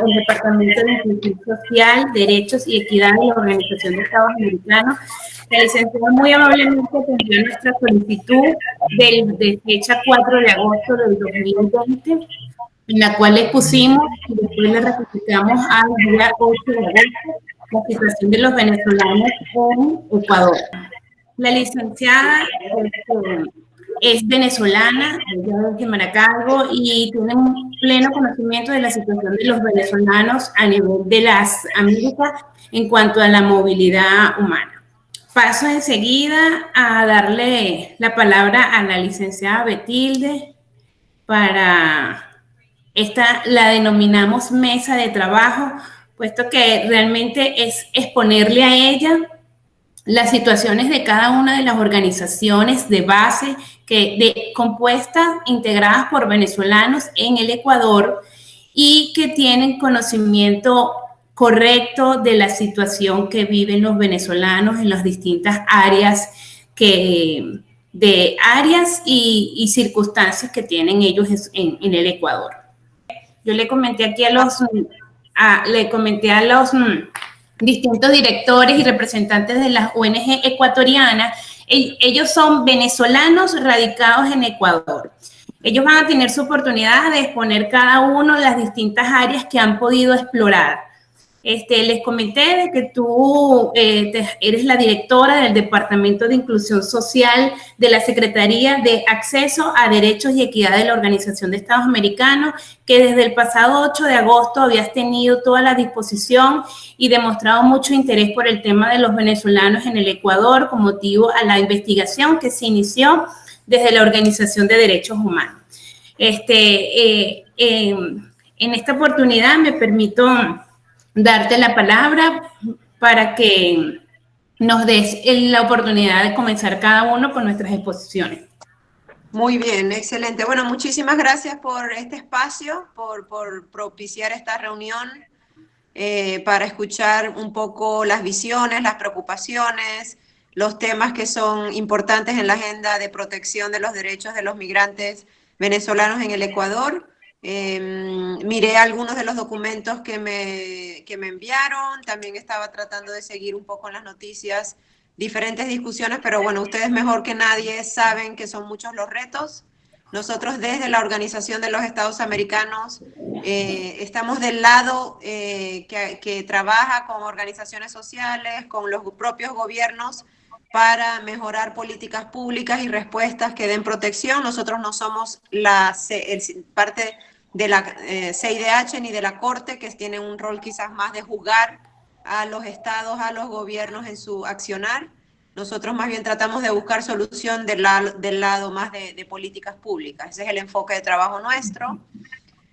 el Departamento de Inclusión Social, Derechos y Equidad de la Organización de Estados Americanos. La licenciada muy amablemente atendió nuestra solicitud de fecha 4 de agosto del 2020, en la cual le pusimos y después le ratificamos al día 8 de agosto la situación de los venezolanos en Ecuador. La licenciada es venezolana, ella es de Maracaibo y tiene un pleno conocimiento de la situación de los venezolanos a nivel de las Américas en cuanto a la movilidad humana. Paso enseguida a darle la palabra a la licenciada Betilde para esta, la denominamos mesa de trabajo, puesto que realmente es exponerle a ella las situaciones de cada una de las organizaciones de base compuestas, integradas por venezolanos en el Ecuador y que tienen conocimiento correcto de la situación que viven los venezolanos en las distintas áreas y circunstancias que tienen ellos en el Ecuador. Yo le comenté aquí a los distintos directores y representantes de las ONG ecuatorianas. Ellos son venezolanos radicados en Ecuador. Ellos van a tener su oportunidad de exponer cada uno las distintas áreas que han podido explorar. Les comenté de que tú eres la directora del Departamento de Inclusión Social de la Secretaría de Acceso a Derechos y Equidad de la Organización de Estados Americanos, que desde el pasado 8 de agosto habías tenido toda la disposición y demostrado mucho interés por el tema de los venezolanos en el Ecuador con motivo a la investigación que se inició desde la Organización de Derechos Humanos. En esta oportunidad me permito darte la palabra para que nos des la oportunidad de comenzar cada uno con nuestras exposiciones. Muy bien, excelente. Bueno, muchísimas gracias por este espacio, por propiciar esta reunión para escuchar un poco las visiones, las preocupaciones, los temas que son importantes en la agenda de protección de los derechos de los migrantes venezolanos en el Ecuador. Miré algunos de los documentos que me enviaron, también estaba tratando de seguir un poco en las noticias, diferentes discusiones, pero bueno, ustedes mejor que nadie saben que son muchos los retos. Nosotros desde la Organización de los Estados Americanos estamos del lado que trabaja con organizaciones sociales, con los propios gobiernos para mejorar políticas públicas y respuestas que den protección. Nosotros no somos parte de la CIDH ni de la Corte, que tiene un rol quizás más de juzgar a los estados, a los gobiernos en su accionar. Nosotros más bien tratamos de buscar solución del lado más de políticas públicas. Ese es el enfoque de trabajo nuestro.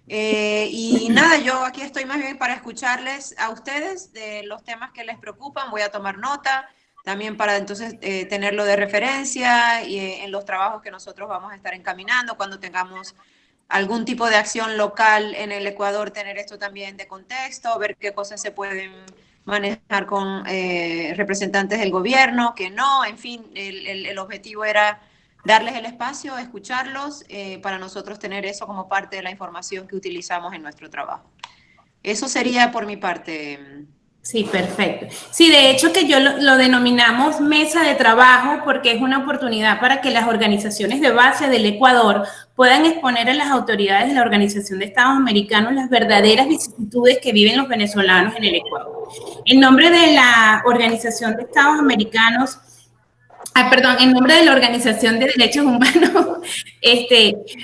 Y nada, yo aquí estoy más bien para escucharles a ustedes de los temas que les preocupan. Voy a tomar nota también para entonces tenerlo de referencia y en los trabajos que nosotros vamos a estar encaminando cuando tengamos algún tipo de acción local en el Ecuador, tener esto también de contexto, ver qué cosas se pueden manejar con representantes del gobierno, que no, en fin, el objetivo era darles el espacio, escucharlos, para nosotros tener eso como parte de la información que utilizamos en nuestro trabajo. Eso sería por mi parte. Sí, perfecto. Sí, de hecho que yo lo denominamos mesa de trabajo porque es una oportunidad para que las organizaciones de base del Ecuador puedan exponer a las autoridades de la Organización de Estados Americanos las verdaderas vicisitudes que viven los venezolanos en el Ecuador. En nombre de la Organización de Estados Americanos, en nombre de la Organización de Derechos Humanos,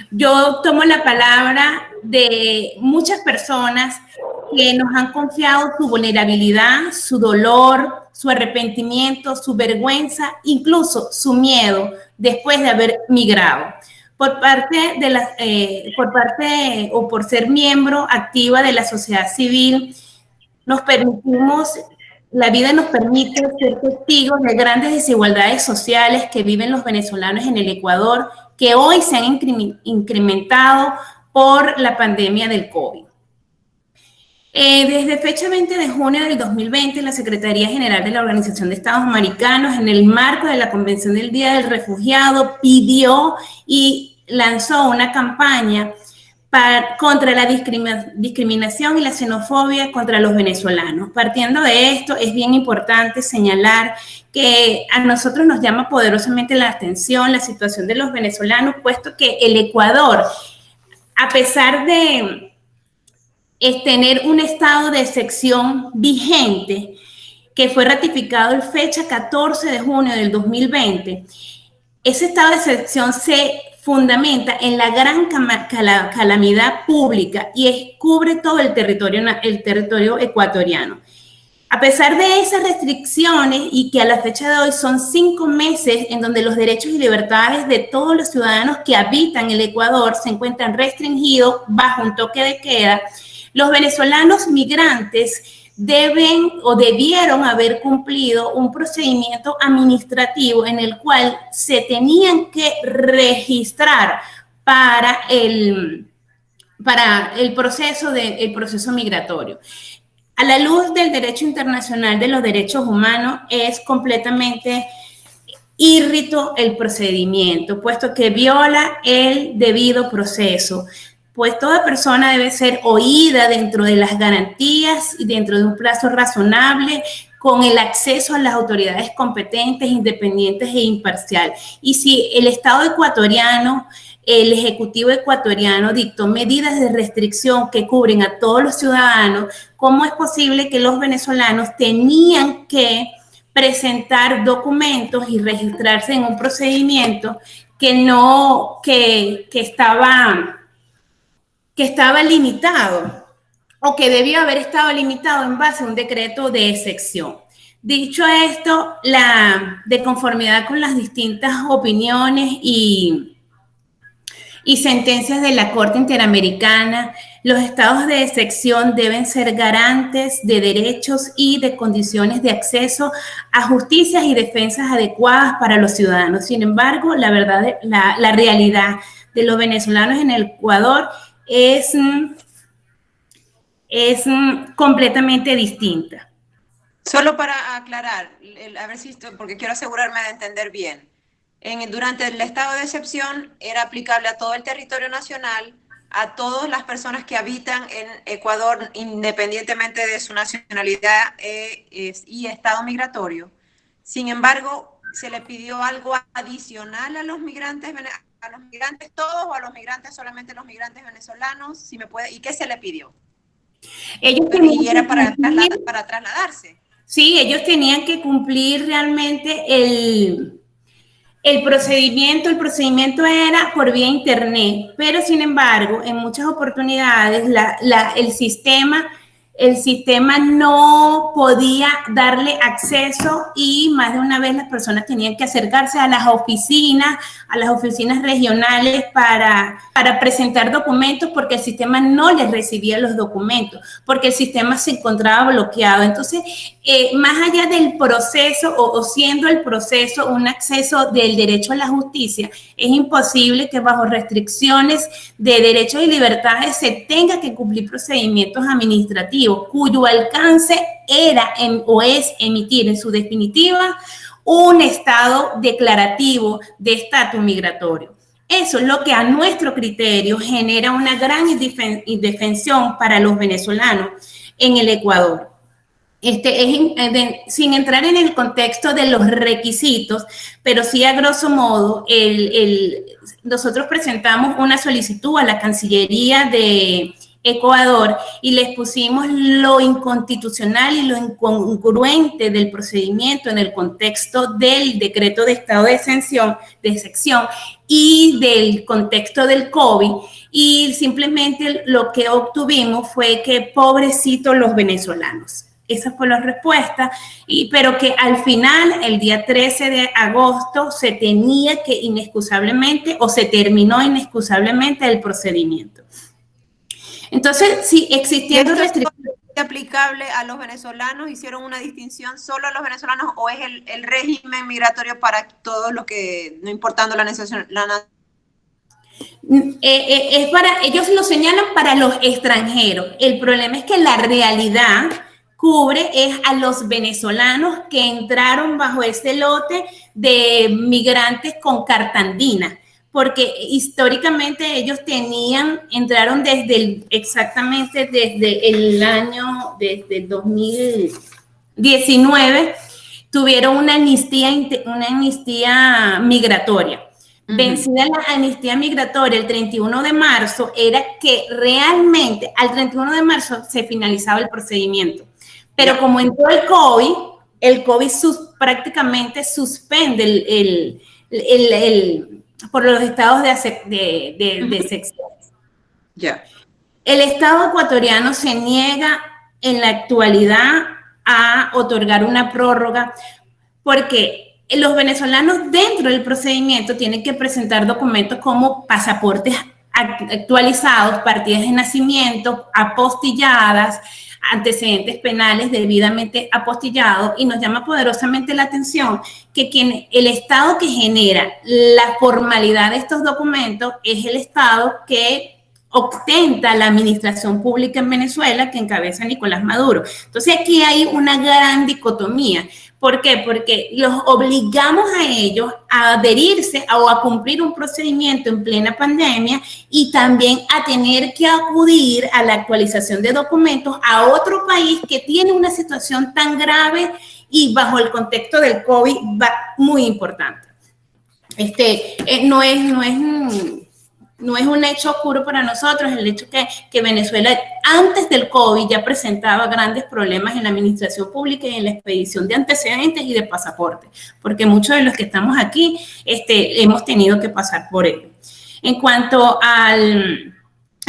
yo tomo la palabra de muchas personas que nos han confiado su vulnerabilidad, su dolor, su arrepentimiento, su vergüenza, incluso su miedo después de haber migrado. Por ser miembro activa de la sociedad civil, la vida nos permite ser testigos de grandes desigualdades sociales que viven los venezolanos en el Ecuador, que hoy se han incrementado por la pandemia del COVID. Desde fecha 20 de junio del 2020, la Secretaría General de la Organización de Estados Americanos, en el marco de la Convención del Día del Refugiado, pidió y lanzó una campaña contra la discriminación y la xenofobia contra los venezolanos. Partiendo de esto, es bien importante señalar que a nosotros nos llama poderosamente la atención la situación de los venezolanos, puesto que el Ecuador, a pesar de tener un estado de excepción vigente, que fue ratificado en fecha 14 de junio del 2020, ese estado de excepción se fundamenta en la gran calamidad pública y cubre todo el territorio ecuatoriano. A pesar de esas restricciones y que a la fecha de hoy son 5 meses en donde los derechos y libertades de todos los ciudadanos que habitan el Ecuador se encuentran restringidos bajo un toque de queda, los venezolanos migrantes deben o debieron haber cumplido un procedimiento administrativo en el cual se tenían que registrar para el proceso migratorio. A la luz del derecho internacional de los derechos humanos, es completamente írrito el procedimiento, puesto que viola el debido proceso. Pues toda persona debe ser oída dentro de las garantías y dentro de un plazo razonable, con el acceso a las autoridades competentes, independientes e imparcial. Y si el Estado ecuatoriano, el Ejecutivo ecuatoriano dictó medidas de restricción que cubren a todos los ciudadanos, ¿cómo es posible que los venezolanos tenían que presentar documentos y registrarse en un procedimiento que estaba limitado o que debió haber estado limitado en base a un decreto de excepción? Dicho esto, de conformidad con las distintas opiniones y sentencias de la Corte Interamericana, los estados de excepción deben ser garantes de derechos y de condiciones de acceso a justicias y defensas adecuadas para los ciudadanos. Sin embargo, la realidad de los venezolanos en el Ecuador es completamente distinta. Solo para aclarar, a ver si porque quiero asegurarme de entender bien. Durante el estado de excepción era aplicable a todo el territorio nacional, a todas las personas que habitan en Ecuador, independientemente de su nacionalidad y estado migratorio. Sin embargo, ¿se le pidió algo adicional a los migrantes todos, o a los migrantes solamente los migrantes venezolanos? Si me puede, ¿y qué se le pidió? Y era para trasladarse. Sí, ellos tenían que cumplir realmente el procedimiento. El procedimiento era por vía internet, pero sin embargo, en muchas oportunidades el sistema no podía darle acceso, y más de una vez las personas tenían que acercarse a las oficinas regionales para presentar documentos, porque el sistema no les recibía los documentos, porque el sistema se encontraba bloqueado. Entonces, más allá del proceso o siendo el proceso un acceso del derecho a la justicia, es imposible que bajo restricciones de derechos y libertades se tenga que cumplir procedimientos administrativos cuyo alcance era o es emitir en su definitiva un estado declarativo de estatus migratorio. Eso es lo que a nuestro criterio genera una gran indefensión para los venezolanos en el Ecuador. Sin entrar en el contexto de los requisitos, pero sí a grosso modo, nosotros presentamos una solicitud a la Cancillería de Ecuador y les pusimos lo inconstitucional y lo incongruente del procedimiento en el contexto del decreto de estado de excepción y del contexto del COVID, y simplemente lo que obtuvimos fue que pobrecitos los venezolanos. Esa fue la respuesta, pero que al final, el día 13 de agosto, se tenía que inexcusablemente, o se terminó inexcusablemente el procedimiento. Entonces, si existiendo restricciones aplicable a los venezolanos, ¿hicieron una distinción solo a los venezolanos, o es el régimen migratorio para todos los que, no importando la nación? Ellos lo señalan para los extranjeros. El problema es que la realidad cubre a los venezolanos que entraron bajo ese lote de migrantes con carta andina, porque históricamente ellos entraron exactamente desde el 2019, tuvieron una amnistía migratoria. Vencida la amnistía migratoria el 31 de marzo, era que realmente al 31 de marzo se finalizaba el procedimiento. Pero como entró el COVID prácticamente suspende por los estados de secciones. El Estado ecuatoriano se niega en la actualidad a otorgar una prórroga porque los venezolanos dentro del procedimiento tienen que presentar documentos como pasaportes actualizados, partidas de nacimiento, apostilladas, antecedentes penales debidamente apostillados, y nos llama poderosamente la atención que el Estado que genera la formalidad de estos documentos es el Estado que ostenta la administración pública en Venezuela, que encabeza Nicolás Maduro. Entonces aquí hay una gran dicotomía. ¿Por qué? Porque los obligamos a ellos a adherirse o a cumplir un procedimiento en plena pandemia y también a tener que acudir a la actualización de documentos a otro país que tiene una situación tan grave y bajo el contexto del COVID muy importante. No es un hecho oscuro para nosotros el hecho que Venezuela antes del COVID ya presentaba grandes problemas en la administración pública y en la expedición de antecedentes y de pasaportes, porque muchos de los que estamos aquí hemos tenido que pasar por ello. En cuanto al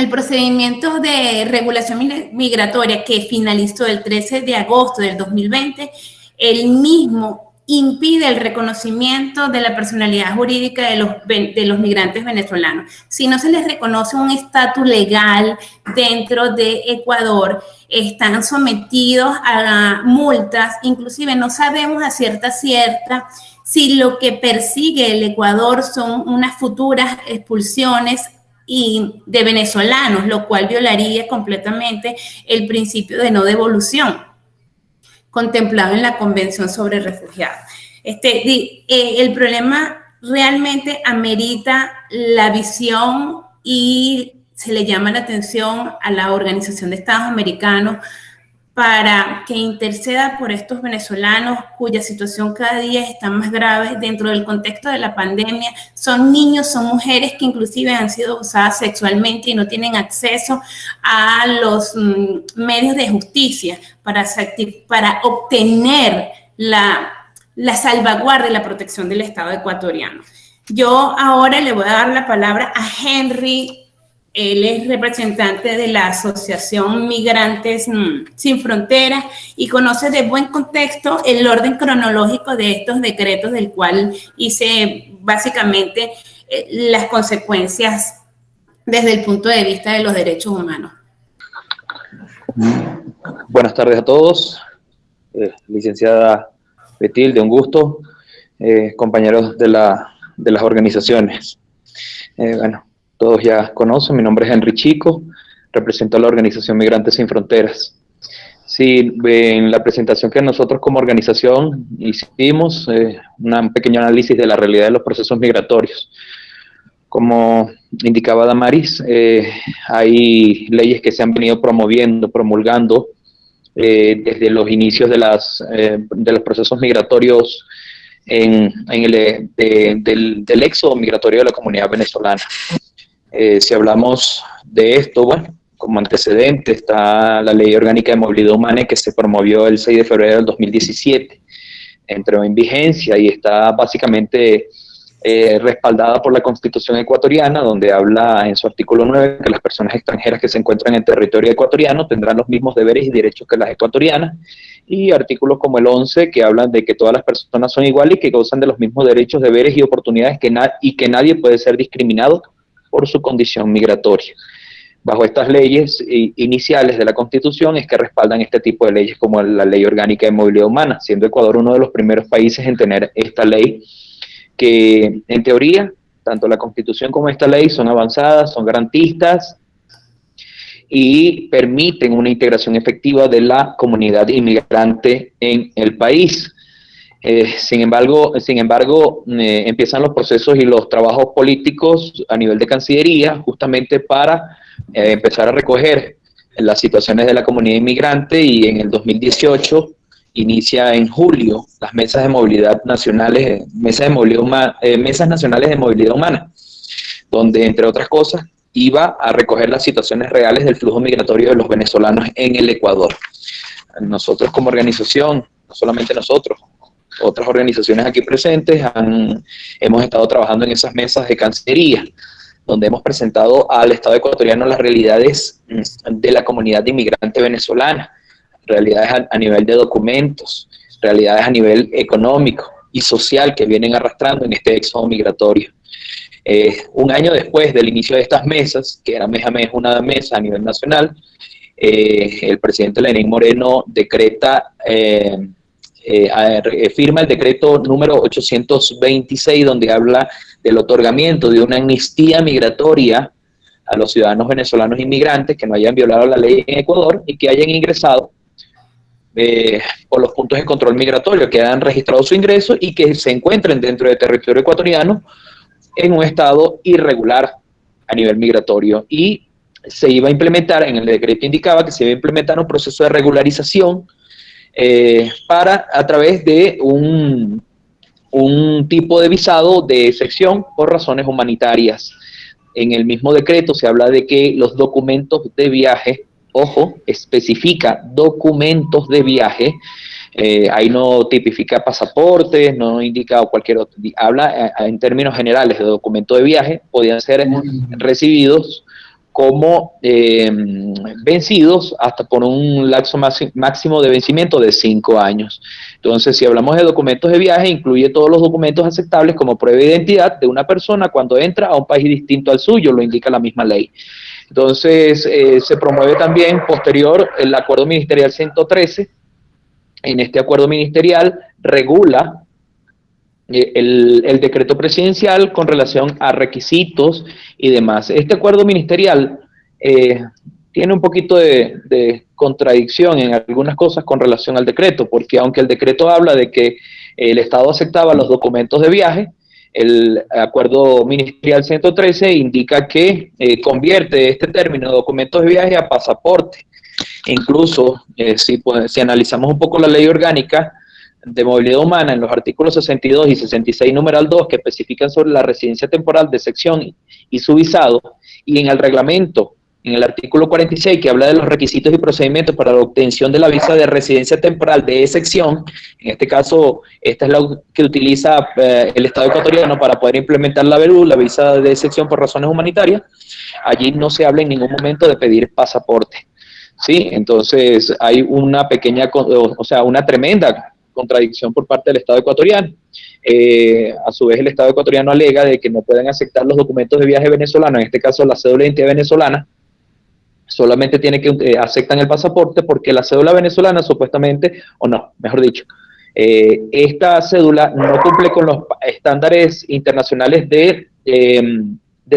procedimiento de regulación migratoria que finalizó el 13 de agosto del 2020, el mismo impide el reconocimiento de la personalidad jurídica de los migrantes venezolanos. Si no se les reconoce un estatus legal dentro de Ecuador, están sometidos a multas, inclusive no sabemos a cierta si lo que persigue el Ecuador son unas futuras expulsiones de venezolanos, lo cual violaría completamente el principio de no devolución contemplado en la Convención sobre Refugiados. El problema realmente amerita la visión y se le llama la atención a la Organización de Estados Americanos para que interceda por estos venezolanos cuya situación cada día está más grave dentro del contexto de la pandemia. Son niños, son mujeres que inclusive han sido abusadas sexualmente y no tienen acceso a los medios de justicia para obtener la salvaguardia y la protección del Estado ecuatoriano. Yo ahora le voy a dar la palabra a Henry. Él es representante de la Asociación Migrantes Sin Fronteras y conoce de buen contexto el orden cronológico de estos decretos, del cual hice básicamente las consecuencias desde el punto de vista de los derechos humanos. Buenas tardes a todos. Licenciada Betilde, un gusto. Compañeros de las organizaciones. Bueno, todos ya conocen, mi nombre es Henry Chico, represento a la Organización Migrantes Sin Fronteras. Sí, en la presentación que nosotros como organización hicimos, un pequeño análisis de la realidad de los procesos migratorios. Como indicaba Damaris, hay leyes que se han venido promulgando desde los inicios de los procesos migratorios del éxodo migratorio de la comunidad venezolana. Si hablamos de esto, bueno, como antecedente está la Ley Orgánica de Movilidad Humana que se promovió el 6 de febrero del 2017, entró en vigencia y está básicamente respaldada por la Constitución ecuatoriana, donde habla en su artículo 9 que las personas extranjeras que se encuentran en territorio ecuatoriano tendrán los mismos deberes y derechos que las ecuatorianas, y artículos como el 11 que hablan de que todas las personas son iguales y que gozan de los mismos derechos, deberes y oportunidades y que nadie puede ser discriminado por su condición migratoria. Bajo estas leyes iniciales de la Constitución es que respaldan este tipo de leyes como la Ley Orgánica de Movilidad Humana, siendo Ecuador uno de los primeros países en tener esta ley que, en teoría, tanto la Constitución como esta ley son avanzadas, son garantistas y permiten una integración efectiva de la comunidad inmigrante en el país. Sin embargo, empiezan los procesos y los trabajos políticos a nivel de Cancillería, justamente para empezar a recoger las situaciones de la comunidad inmigrante, y en el 2018 inicia en julio las mesas de movilidad nacionales, mesas nacionales de movilidad humana, donde, entre otras cosas, iba a recoger las situaciones reales del flujo migratorio de los venezolanos en el Ecuador. Nosotros como organización, no solamente nosotros, otras organizaciones aquí presentes, hemos estado trabajando en esas mesas de Cancillería, donde hemos presentado al Estado ecuatoriano las realidades de la comunidad inmigrante venezolana, realidades a nivel de documentos, realidades a nivel económico y social que vienen arrastrando en este éxodo migratorio. Un año después del inicio de estas mesas, que era mes a mes una mesa a nivel nacional, el presidente Lenín Moreno firma el decreto número 826, donde habla del otorgamiento de una amnistía migratoria a los ciudadanos venezolanos inmigrantes que no hayan violado la ley en Ecuador y que hayan ingresado por los puntos de control migratorio, que hayan registrado su ingreso y que se encuentren dentro del territorio ecuatoriano en un estado irregular a nivel migratorio. Y se iba a implementar, en el decreto indicaba que se iba a implementar un proceso de regularización a través de un tipo de visado de excepción por razones humanitarias. En el mismo decreto se habla de que los documentos de viaje, ojo, especifica documentos de viaje, ahí no tipifica pasaportes, no indica cualquier otro, habla en términos generales de documentos de viaje, podían ser recibidos como vencidos hasta por un lapso máximo de vencimiento de 5 años. Entonces, si hablamos de documentos de viaje, incluye todos los documentos aceptables como prueba de identidad de una persona cuando entra a un país distinto al suyo, lo indica la misma ley. Entonces, se promueve también posterior el Acuerdo Ministerial 113. En este acuerdo ministerial regula el decreto presidencial con relación a requisitos y demás. Este acuerdo ministerial tiene un poquito de contradicción en algunas cosas con relación al decreto, porque aunque el decreto habla de que el Estado aceptaba los documentos de viaje, el acuerdo ministerial 113 indica que convierte este término de documentos de viaje a pasaporte. Incluso, si analizamos un poco la ley orgánica de movilidad humana, en los artículos 62 y 66, numeral 2, que especifican sobre la residencia temporal de sección y su visado, y en el reglamento, en el artículo 46, que habla de los requisitos y procedimientos para la obtención de la visa de residencia temporal de sección, en este caso, esta es la que utiliza el Estado ecuatoriano para poder implementar la VERU, la visa de sección por razones humanitarias. Allí no se habla en ningún momento de pedir pasaporte, ¿sí? Entonces, hay una pequeña, una tremenda contradicción por parte del Estado ecuatoriano. A su vez, el Estado ecuatoriano alega de que no pueden aceptar los documentos de viaje venezolanos, en este caso la cédula de identidad venezolana, solamente aceptan el pasaporte porque la cédula venezolana supuestamente, o no, mejor dicho, esta cédula no cumple con los estándares internacionales de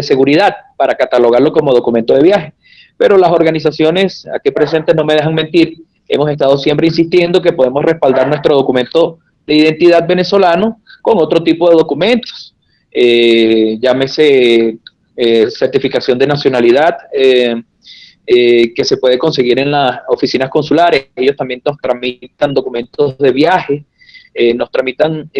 seguridad para catalogarlo como documento de viaje. Pero las organizaciones aquí presentes no me dejan mentir, hemos estado siempre insistiendo que podemos respaldar nuestro documento de identidad venezolano con otro tipo de documentos, llámese certificación de nacionalidad, que se puede conseguir en las oficinas consulares. Ellos también nos tramitan documentos de viaje, nos tramitan,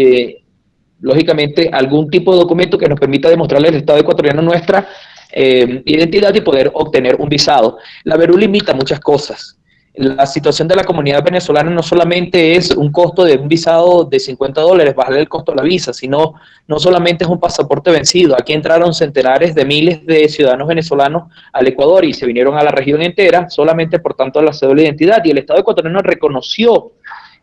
lógicamente, algún tipo de documento que nos permita demostrarle al Estado ecuatoriano nuestra identidad y poder obtener un visado. La VERU limita muchas cosas. La situación de la comunidad venezolana no solamente es un costo de un visado de $50, bajarle el costo de la visa, sino no solamente es un pasaporte vencido. Aquí entraron centenares de miles de ciudadanos venezolanos al Ecuador y se vinieron a la región entera solamente por tanto la cédula de identidad, y el Estado ecuatoriano reconoció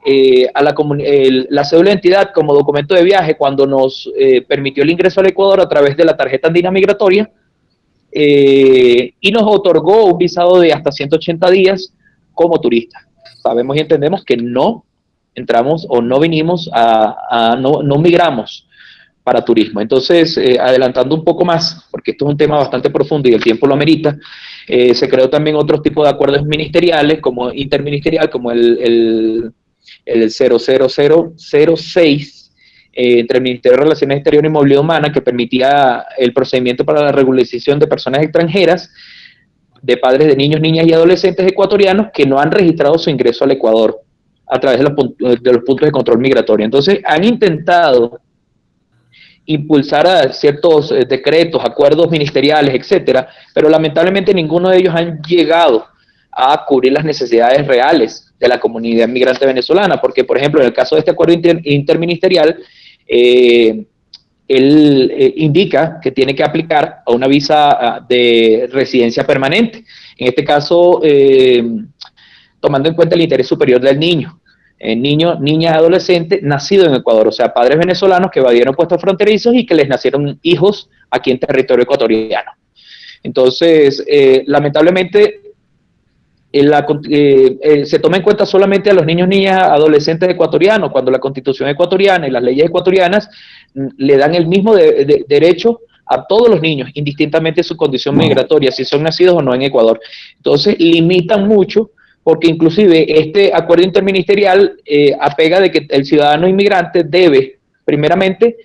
la cédula de identidad como documento de viaje cuando nos permitió el ingreso al Ecuador a través de la tarjeta andina migratoria, y nos otorgó un visado de hasta 180 días como turistas. Sabemos y entendemos que no entramos o no vinimos no migramos para turismo. Entonces, adelantando un poco más, porque esto es un tema bastante profundo y el tiempo lo amerita, se creó también otros tipos de acuerdos ministeriales, como interministerial, como el el 00006, entre el Ministerio de Relaciones Exteriores y Movilidad Humana, que permitía el procedimiento para la regularización de personas extranjeras, de padres de niños, niñas y adolescentes ecuatorianos que no han registrado su ingreso al Ecuador a través de los puntos de control migratorio. Entonces, han intentado impulsar a ciertos decretos, acuerdos ministeriales, etcétera, pero lamentablemente ninguno de ellos han llegado a cubrir las necesidades reales de la comunidad migrante venezolana, porque, por ejemplo, en el caso de este acuerdo interministerial, él indica que tiene que aplicar a una visa de residencia permanente, en este caso, tomando en cuenta el interés superior del niño. Niño, niña, adolescente nacido en Ecuador, o sea, padres venezolanos que evadieron puestos fronterizos y que les nacieron hijos aquí en territorio ecuatoriano. Entonces, lamentablemente, se toma en cuenta solamente a los niños, niñas, adolescentes ecuatorianos, cuando la Constitución ecuatoriana y las leyes ecuatorianas le dan el mismo derecho a todos los niños, indistintamente de su condición migratoria, si son nacidos o no en Ecuador. Entonces, limitan mucho, porque inclusive este acuerdo interministerial apega de que el ciudadano inmigrante debe, primeramente,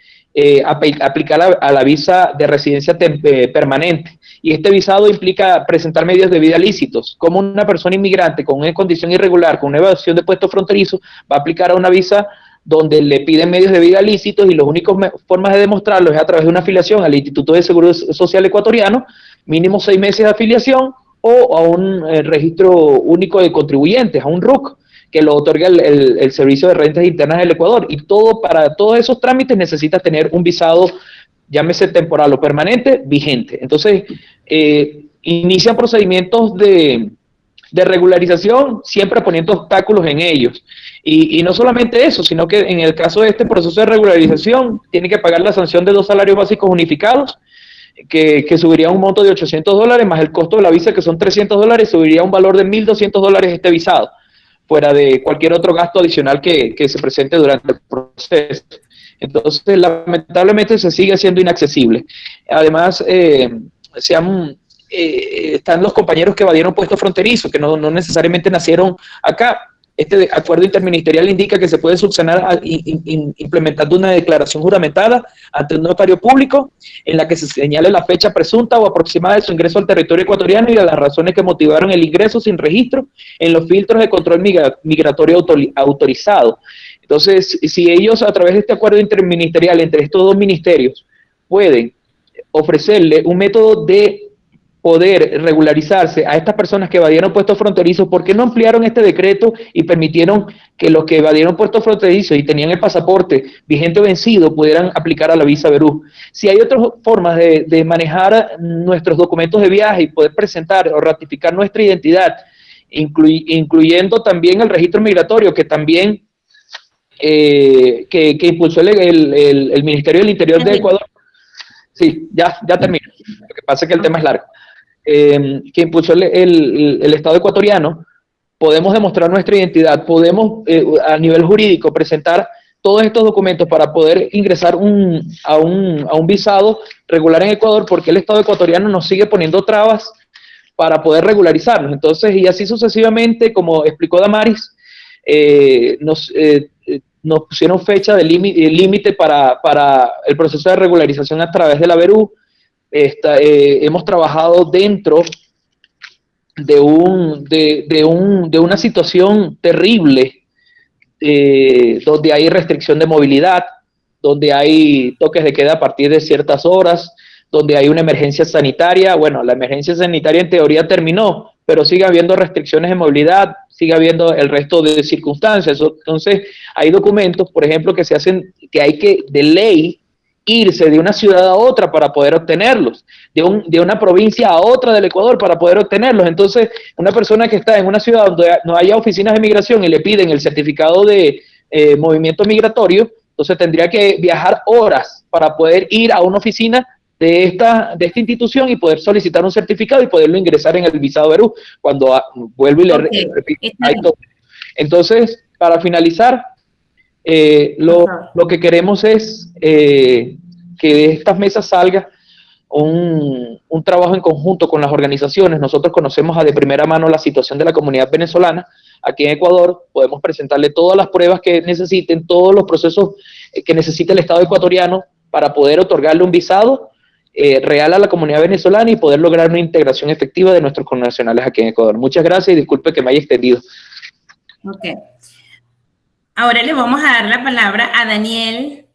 aplicar a la visa de residencia permanente. Y este visado implica presentar medios de vida lícitos. Como una persona inmigrante con una condición irregular, con una evasión de puestos fronterizos, va a aplicar a una visa donde le piden medios de vida lícitos y las únicas formas de demostrarlo es a través de una afiliación al Instituto de Seguro Social Ecuatoriano, mínimo 6 meses de afiliación, o a un registro único de contribuyentes, a un RUC, que lo otorga el Servicio de Rentas Internas del Ecuador. Y para todos esos trámites necesitas tener un visado, llámese temporal o permanente, vigente. Entonces, inician procedimientos de regularización, siempre poniendo obstáculos en ellos. Y no solamente eso, sino que en el caso de este proceso de regularización, tiene que pagar la sanción de 2 salarios básicos unificados, que subiría un monto de $800, más el costo de la visa, que son $300, subiría un valor de $1.200 este visado, fuera de cualquier otro gasto adicional que se presente durante el proceso. Entonces, lamentablemente se sigue siendo inaccesible. Además, están los compañeros que evadieron puestos fronterizos, que no necesariamente nacieron acá. Este acuerdo interministerial indica que se puede subsanar implementando una declaración juramentada ante un notario público en la que se señale la fecha presunta o aproximada de su ingreso al territorio ecuatoriano y de las razones que motivaron el ingreso sin registro en los filtros de control migratorio autorizado. Entonces, si ellos a través de este acuerdo interministerial entre estos 2 ministerios pueden ofrecerle un método de poder regularizarse a estas personas que evadieron puestos fronterizos, ¿por qué no ampliaron este decreto y permitieron que los que evadieron puestos fronterizos y tenían el pasaporte vigente o vencido pudieran aplicar a la visa Berú? Si hay otras formas de manejar nuestros documentos de viaje y poder presentar o ratificar nuestra identidad, incluyendo también el registro migratorio, que también que impulsó el Ministerio del Interior de Ecuador. Sí, ya termino. Lo que pasa es que el tema es largo. Que impulsó el Estado ecuatoriano, podemos demostrar nuestra identidad, podemos a nivel jurídico presentar todos estos documentos para poder ingresar a un visado regular en Ecuador, porque el Estado ecuatoriano nos sigue poniendo trabas para poder regularizarnos. Entonces, y así sucesivamente, como explicó Damaris, nos pusieron fecha de límite para el proceso de regularización a través de la Berú. Hemos trabajado dentro de una situación terrible, donde hay restricción de movilidad, donde hay toques de queda a partir de ciertas horas, donde hay una emergencia sanitaria. Bueno, la emergencia sanitaria en teoría terminó, pero sigue habiendo restricciones de movilidad, sigue habiendo el resto de circunstancias. Entonces, hay documentos, por ejemplo, que se hacen, que hay que, de ley, irse de una ciudad a otra para poder obtenerlos, de una provincia a otra del Ecuador para poder obtenerlos. Entonces, una persona que está en una ciudad donde no haya oficinas de migración y le piden el certificado de movimiento migratorio, entonces tendría que viajar horas para poder ir a una oficina de esta institución y poder solicitar un certificado y poderlo ingresar en el visado Berú, cuando vuelvo y le repito. Entonces, para finalizar, lo que queremos es que de estas mesas salga un trabajo en conjunto con las organizaciones. Nosotros conocemos de primera mano la situación de la comunidad venezolana, aquí en Ecuador, podemos presentarle todas las pruebas que necesiten, todos los procesos que necesita el Estado ecuatoriano para poder otorgarle un visado real a la comunidad venezolana y poder lograr una integración efectiva de nuestros connacionales aquí en Ecuador. Muchas gracias y disculpe que me haya extendido. Ok. Ahora le vamos a dar la palabra a Daniel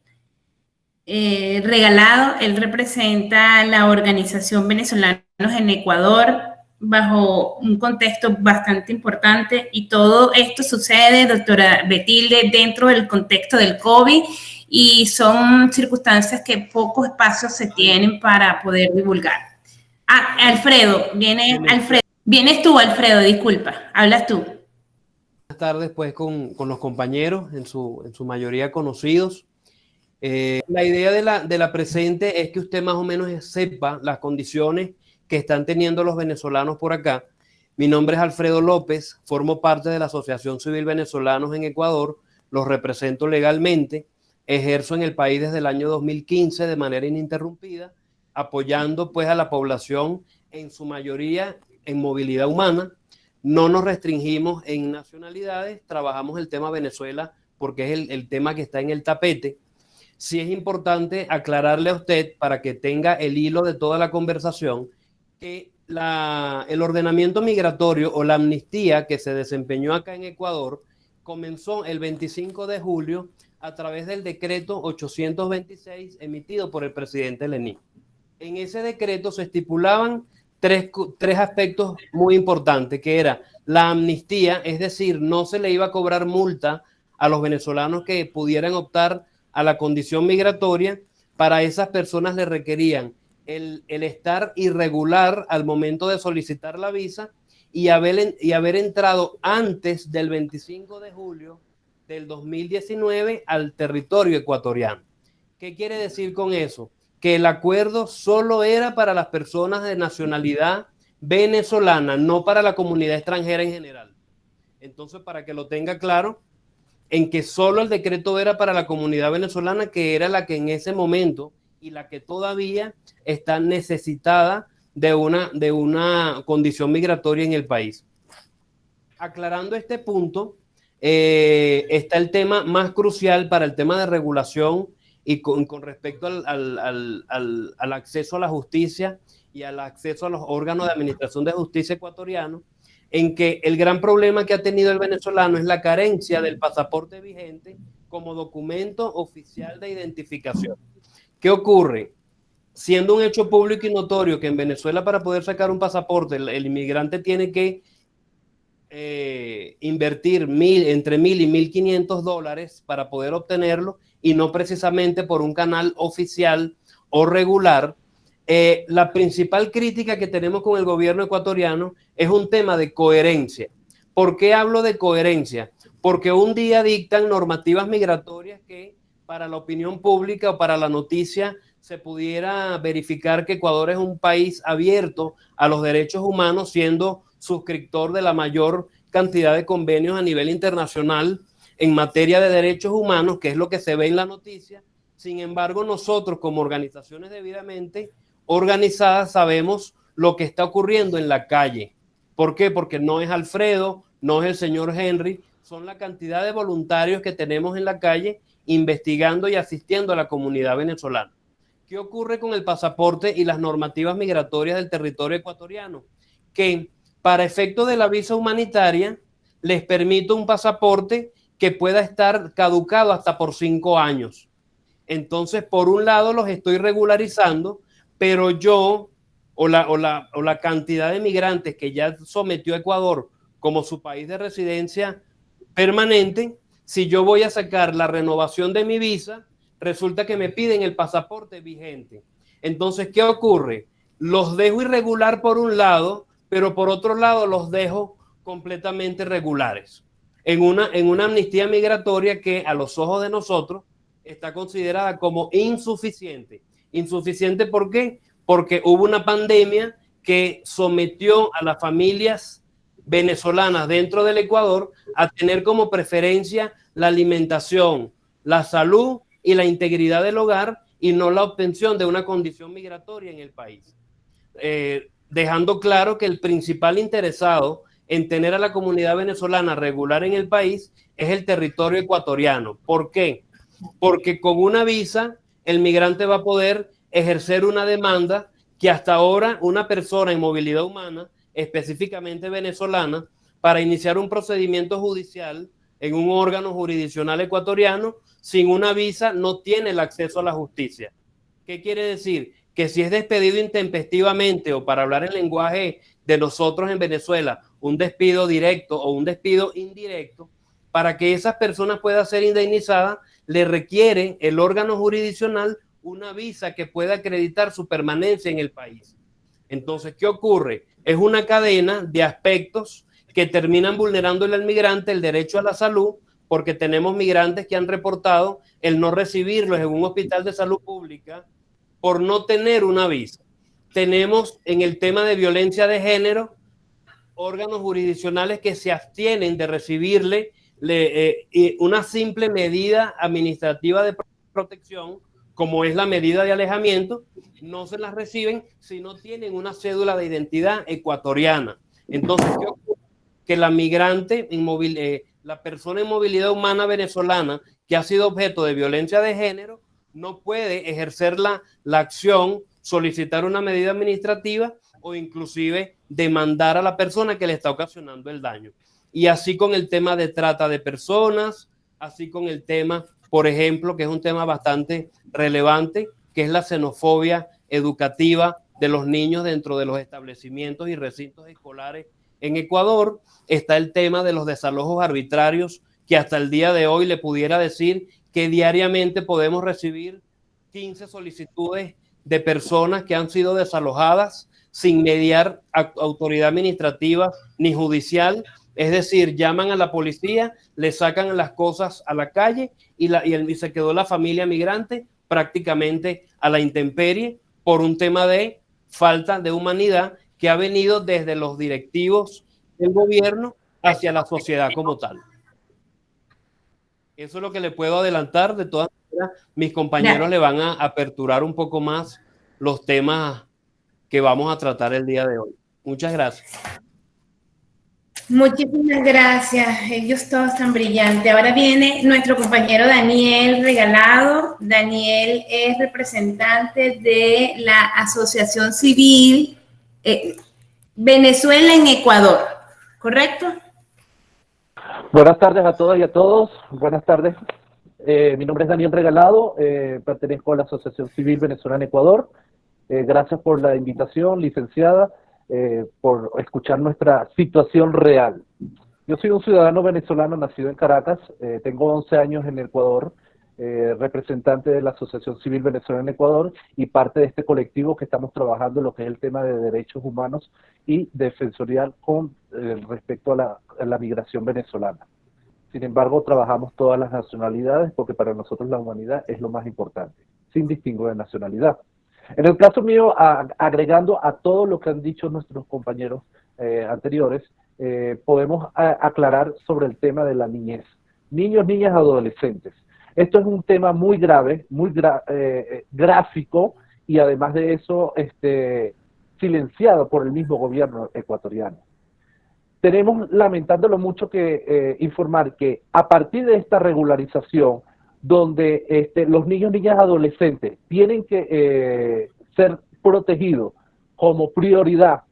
Regalado. Él representa la organización Venezolanos en Ecuador bajo un contexto bastante importante, y todo esto sucede, doctora Betilde, dentro del contexto del COVID, y son circunstancias que pocos espacios se tienen para poder divulgar. Ah, Alfredo, vienes tú, Alfredo, disculpa, hablas tú. Buenas tardes, pues, con los compañeros, en su mayoría conocidos. La idea de la presente es que usted más o menos sepa las condiciones que están teniendo los venezolanos por acá. Mi nombre es Alfredo López, formo parte de la Asociación Civil Venezolanos en Ecuador, los represento legalmente, ejerzo en el país desde el año 2015 de manera ininterrumpida, apoyando pues a la población en su mayoría en movilidad humana. No nos restringimos en nacionalidades, trabajamos el tema Venezuela porque es el tema que está en el tapete. Sí es importante aclararle a usted, para que tenga el hilo de toda la conversación, que el ordenamiento migratorio o la amnistía que se desempeñó acá en Ecuador comenzó el 25 de julio a través del decreto 826 emitido por el presidente Lenín. En ese decreto se estipulaban tres aspectos muy importantes, que era la amnistía, es decir, no se le iba a cobrar multa a los venezolanos que pudieran optar a la condición migratoria. Para esas personas le requerían el estar irregular al momento de solicitar la visa y haber entrado antes del 25 de julio del 2019 al territorio ecuatoriano. ¿Qué quiere decir con eso? Que el acuerdo solo era para las personas de nacionalidad venezolana, no para la comunidad extranjera en general. Entonces, para que lo tenga claro, en que solo el decreto era para la comunidad venezolana, que era la que en ese momento y la que todavía está necesitada de una condición migratoria en el país. Aclarando este punto, está el tema más crucial para el tema de regulación y con respecto al acceso a la justicia y al acceso a los órganos de administración de justicia ecuatorianos, en que el gran problema que ha tenido el venezolano es la carencia del pasaporte vigente como documento oficial de identificación. ¿Qué ocurre? Siendo un hecho público y notorio que en Venezuela, para poder sacar un pasaporte, el inmigrante tiene que invertir entre $1,000 y $1,500 para poder obtenerlo, y no precisamente por un canal oficial o regular. La principal crítica que tenemos con el gobierno ecuatoriano es un tema de coherencia. ¿Por qué hablo de coherencia? Porque un día dictan normativas migratorias que para la opinión pública o para la noticia se pudiera verificar que Ecuador es un país abierto a los derechos humanos, siendo suscriptor de la mayor cantidad de convenios a nivel internacional en materia de derechos humanos, que es lo que se ve en la noticia. Sin embargo, nosotros como organizaciones debidamente organizadas sabemos lo que está ocurriendo en la calle. ¿Por qué? Porque no es Alfredo, no es el señor Henry, son la cantidad de voluntarios que tenemos en la calle investigando y asistiendo a la comunidad venezolana. ¿Qué ocurre con el pasaporte y las normativas migratorias del territorio ecuatoriano? Que para efecto de la visa humanitaria les permite un pasaporte que pueda estar caducado hasta por 5 años. Entonces, por un lado los estoy regularizando, pero yo o la cantidad de migrantes que ya sometió a Ecuador como su país de residencia permanente, si yo voy a sacar la renovación de mi visa, resulta que me piden el pasaporte vigente. Entonces, ¿qué ocurre? Los dejo irregular por un lado, pero por otro lado los dejo completamente regulares. En una amnistía migratoria que a los ojos de nosotros está considerada como insuficiente. ¿Insuficiente por qué? Porque hubo una pandemia que sometió a las familias venezolanas dentro del Ecuador a tener como preferencia la alimentación, la salud y la integridad del hogar, y no la obtención de una condición migratoria en el país. Dejando claro que el principal interesado en tener a la comunidad venezolana regular en el país es el territorio ecuatoriano. ¿Por qué? Porque con una visa el migrante va a poder ejercer una demanda que hasta ahora una persona en movilidad humana, específicamente venezolana, para iniciar un procedimiento judicial en un órgano jurisdiccional ecuatoriano, sin una visa no tiene el acceso a la justicia. ¿Qué quiere decir? Que si es despedido intempestivamente, o para hablar en lenguaje de nosotros en Venezuela, un despido directo o un despido indirecto, para que esas personas puedan ser indemnizadas, le requiere el órgano jurisdiccional una visa que pueda acreditar su permanencia en el país. Entonces, ¿qué ocurre? Es una cadena de aspectos que terminan vulnerándole al migrante el derecho a la salud, porque tenemos migrantes que han reportado el no recibirlos en un hospital de salud pública por no tener una visa. Tenemos en el tema de violencia de género órganos jurisdiccionales que se abstienen de recibirle una simple medida administrativa de protección, como es la medida de alejamiento, no se las reciben si no tienen una cédula de identidad ecuatoriana. Entonces, ¿qué ocurre? Que la migrante, la persona en movilidad humana venezolana que ha sido objeto de violencia de género, no puede ejercer la acción, solicitar una medida administrativa o inclusive demandar a la persona que le está ocasionando el daño. Y así con el tema de trata de personas, así con el tema, por ejemplo, que es un tema bastante relevante, que es la xenofobia educativa de los niños dentro de los establecimientos y recintos escolares en Ecuador. Está el tema de los desalojos arbitrarios, que hasta el día de hoy le pudiera decir que diariamente podemos recibir 15 solicitudes de personas que han sido desalojadas sin mediar autoridad administrativa ni judicial. Es decir, llaman a la policía, le sacan las cosas a la calle y se quedó la familia migrante prácticamente a la intemperie por un tema de falta de humanidad que ha venido desde los directivos del gobierno hacia la sociedad como tal. Eso es lo que le puedo adelantar. De todas maneras, mis compañeros le van a aperturar un poco más los temas que vamos a tratar el día de hoy. Muchas gracias. Muchísimas gracias. Ellos todos tan brillantes. Ahora viene nuestro compañero Daniel Regalado. Daniel es representante de la Asociación Civil Venezuela en Ecuador, ¿correcto? Buenas tardes a todas y a todos. Buenas tardes. Mi nombre es Daniel Regalado, pertenezco a la Asociación Civil Venezuela en Ecuador. Gracias por la invitación, licenciada, por escuchar nuestra situación real. Yo soy un ciudadano venezolano nacido en Caracas, tengo 11 años en Ecuador, representante de la Asociación Civil Venezuela en Ecuador y parte de este colectivo que estamos trabajando en lo que es el tema de derechos humanos y defensorial con respecto a la migración venezolana. Sin embargo, trabajamos todas las nacionalidades porque para nosotros la humanidad es lo más importante, sin distingo de nacionalidad. En el caso mío, agregando a todo lo que han dicho nuestros compañeros anteriores, podemos aclarar sobre el tema de la niñez. Niños, niñas, adolescentes. Esto es un tema muy grave, muy gráfico y además de eso silenciado por el mismo gobierno ecuatoriano. Tenemos, lamentándolo mucho, que informar que a partir de esta regularización, donde los niños, niñas, adolescentes tienen que ser protegidos como prioridad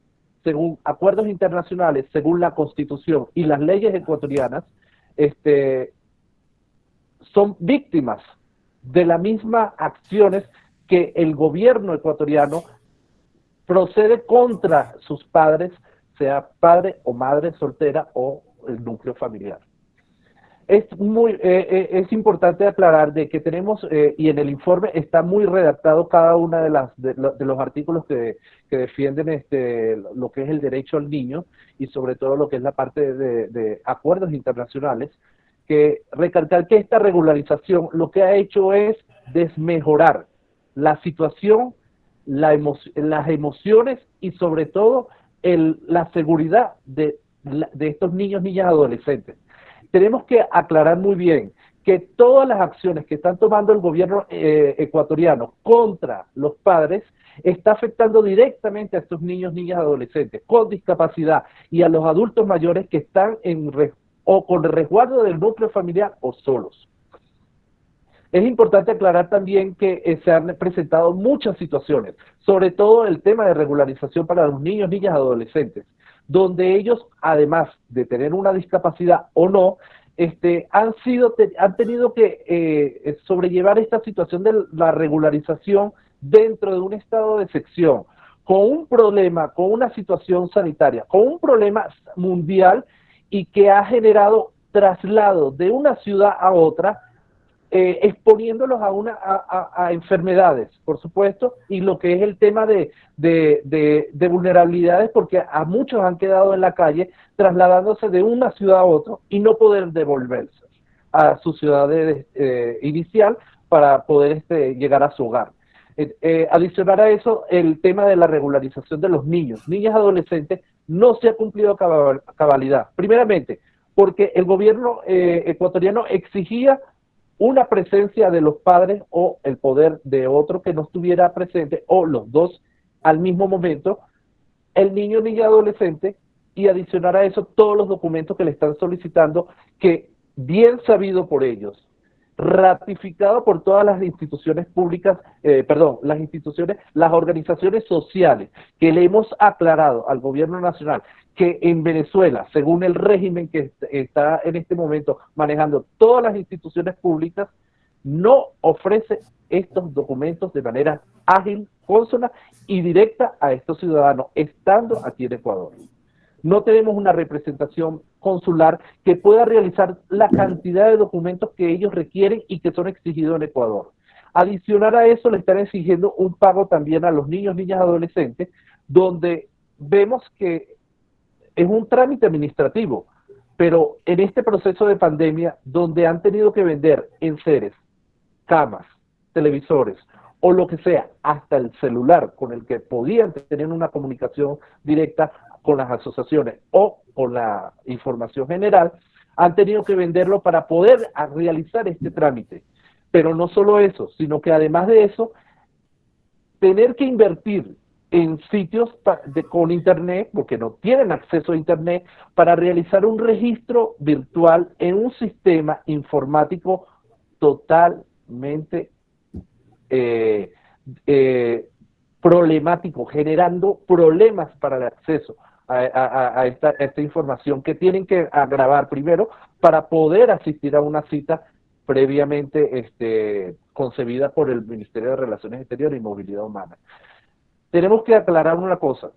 según acuerdos internacionales, según la Constitución y las leyes ecuatorianas, son víctimas de las mismas acciones que el gobierno ecuatoriano procede contra sus padres, sea padre o madre soltera o el núcleo familiar. Es importante aclarar de que tenemos, y en el informe está muy redactado cada una de los artículos que defienden lo que es el derecho al niño y sobre todo lo que es la parte de acuerdos internacionales, que recalcar que esta regularización lo que ha hecho es desmejorar la situación, las emociones y sobre todo la seguridad de estos niños, niñas, adolescentes. Tenemos que aclarar muy bien que todas las acciones que están tomando el gobierno ecuatoriano contra los padres está afectando directamente a estos niños, niñas, adolescentes con discapacidad y a los adultos mayores que están o con el resguardo del núcleo familiar o solos. Es importante aclarar también que se han presentado muchas situaciones, sobre todo el tema de regularización para los niños, niñas, adolescentes, donde ellos, además de tener una discapacidad o no, han tenido que sobrellevar esta situación de la regularización dentro de un estado de excepción, con un problema, con una situación sanitaria, con un problema mundial y que ha generado traslado de una ciudad a otra, exponiéndolos a enfermedades, por supuesto, y lo que es el tema de vulnerabilidades, porque a muchos han quedado en la calle trasladándose de una ciudad a otra y no poder devolverse a su ciudad inicial para poder llegar a su hogar. Adicionar a eso, el tema de la regularización de los niños, niñas, adolescentes, no se ha cumplido a cabalidad. Primeramente, porque el gobierno ecuatoriano exigía una presencia de los padres o el poder de otro que no estuviera presente, o los dos al mismo momento, el niño, niña, adolescente, y adicionar a eso todos los documentos que le están solicitando, que bien sabido por ellos, ratificado por todas las instituciones públicas, las organizaciones sociales, que le hemos aclarado al gobierno nacional que en Venezuela, según el régimen que está en este momento manejando todas las instituciones públicas, no ofrece estos documentos de manera ágil, consona y directa a estos ciudadanos, estando aquí en Ecuador. No tenemos una representación consular que pueda realizar la cantidad de documentos que ellos requieren y que son exigidos en Ecuador. Adicionar a eso, le están exigiendo un pago también a los niños, niñas, adolescentes, donde vemos que es un trámite administrativo, pero en este proceso de pandemia, donde han tenido que vender enseres, camas, televisores, o lo que sea, hasta el celular con el que podían tener una comunicación directa con las asociaciones o con la información general, han tenido que venderlo para poder realizar este trámite. Pero no solo eso, sino que además de eso, tener que invertir en sitios con internet, porque no tienen acceso a internet, para realizar un registro virtual en un sistema informático totalmente problemático, generando problemas para el acceso a esta información que tienen que grabar primero para poder asistir a una cita previamente concebida por el Ministerio de Relaciones Exteriores y Movilidad Humana. Tenemos que aclarar una cosa: